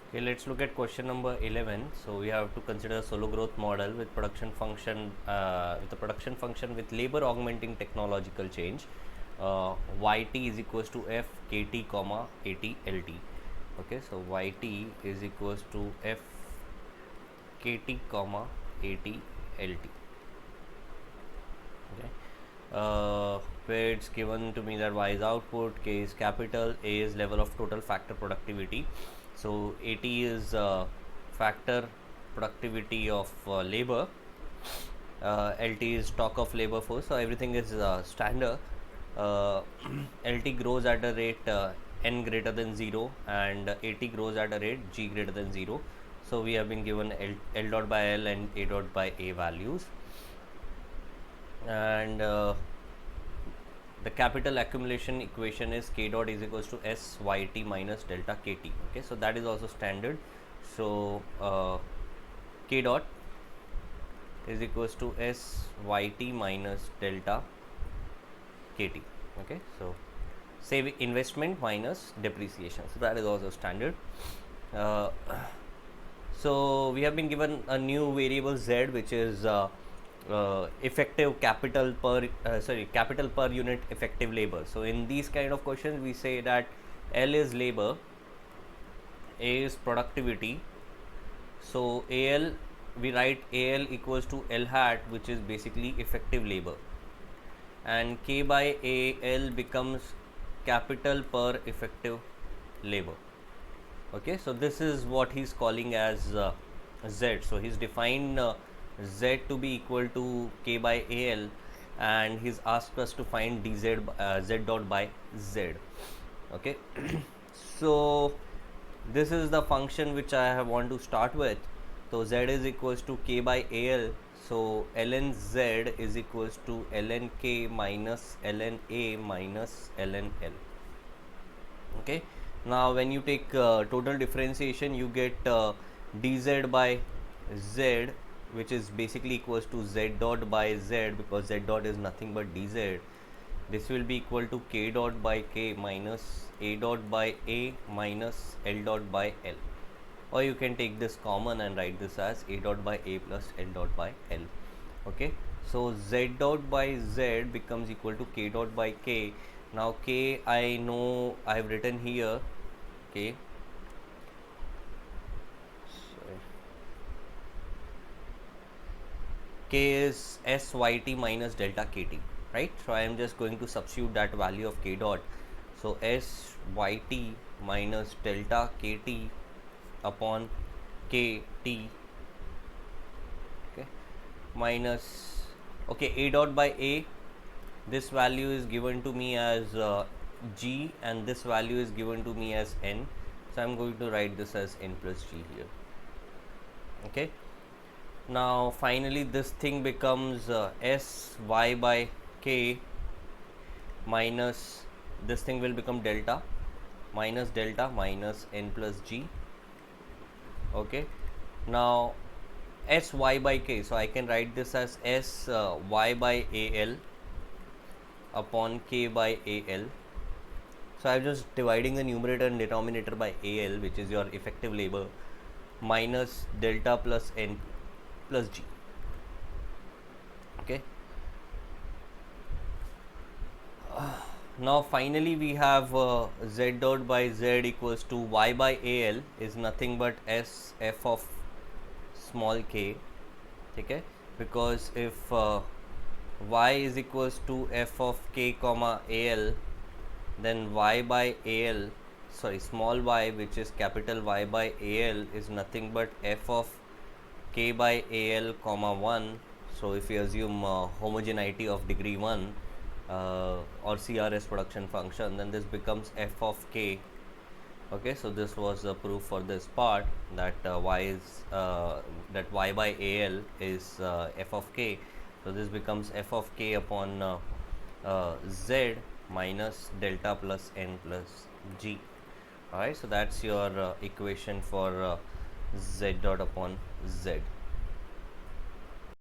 Okay, let's look at question number 11. So we have to consider a solo growth model with production function with a production function with labor augmenting technological change. Yt is equals to f kt comma at lt. Okay, so yt is equals to f kt comma at lt. Okay, where it's given to me that y is output, k is capital, a is level of total factor productivity. So at is factor productivity of labor, lt is stock of labor force, so everything is standard. lt grows at a rate n greater than 0 and at grows at a rate g greater than 0. So we have been given L dot by L and A dot by A values, and the capital accumulation equation is k dot is equals to s yt minus delta kt. Okay, so that is also standard. So k dot is equals to s yt minus delta kt. Okay, so save investment minus depreciation, so that is also standard. So we have been given a new variable z, which is effective capital per unit effective labor. So in these kind of questions we say that L is labor, A is productivity, so AL, we write AL equals to L hat, which is basically effective labor, and K by AL becomes capital per effective labor. Okay, so this is what he's calling as Z. So he's defined Z to be equal to K by AL, and he's asked us to find dz Z dot by Z. Okay, so this is the function which I want to start with. So Z is equals to K by AL, so ln Z is equals to ln K minus ln A minus ln L. Okay, now when you take total differentiation, you get dz by Z, which is basically equals to Z dot by Z, because Z dot is nothing but dz. This will be equal to K dot by K minus A dot by A minus L dot by L, or you can take this common and write this as A dot by A plus L dot by L. Okay, so Z dot by Z becomes equal to K dot by K. Now K, I know I have written here, K, K is SYT minus delta KT, right? So I am just going to substitute that value of K dot. So SYT minus delta KT upon KT, okay, minus, okay, A dot by A, this value is given to me as G, and this value is given to me as N. So I am going to write this as N plus G here. Okay, now finally this thing becomes sy by k minus, this thing will become delta minus N plus G. Okay, now sy by k, so I can write this as sy by AL upon k by AL. So I'm just dividing the numerator and denominator by AL, which is your effective labor, minus delta plus N plus G. Okay, now finally we have Z dot by Z equals to y by AL is nothing but S f of small k. Okay, because if y is equals to f of k comma AL, then y by AL, sorry, small y, which is capital Y by AL, is nothing but f of k by AL comma 1. So if you assume homogeneity of degree 1 or CRS production function, then this becomes f of k. Okay, so this was the proof for this part, that y is that y by AL is f of k. So this becomes f of k upon Z minus delta plus N plus G. Alright, so that's your equation for Z dot upon Z.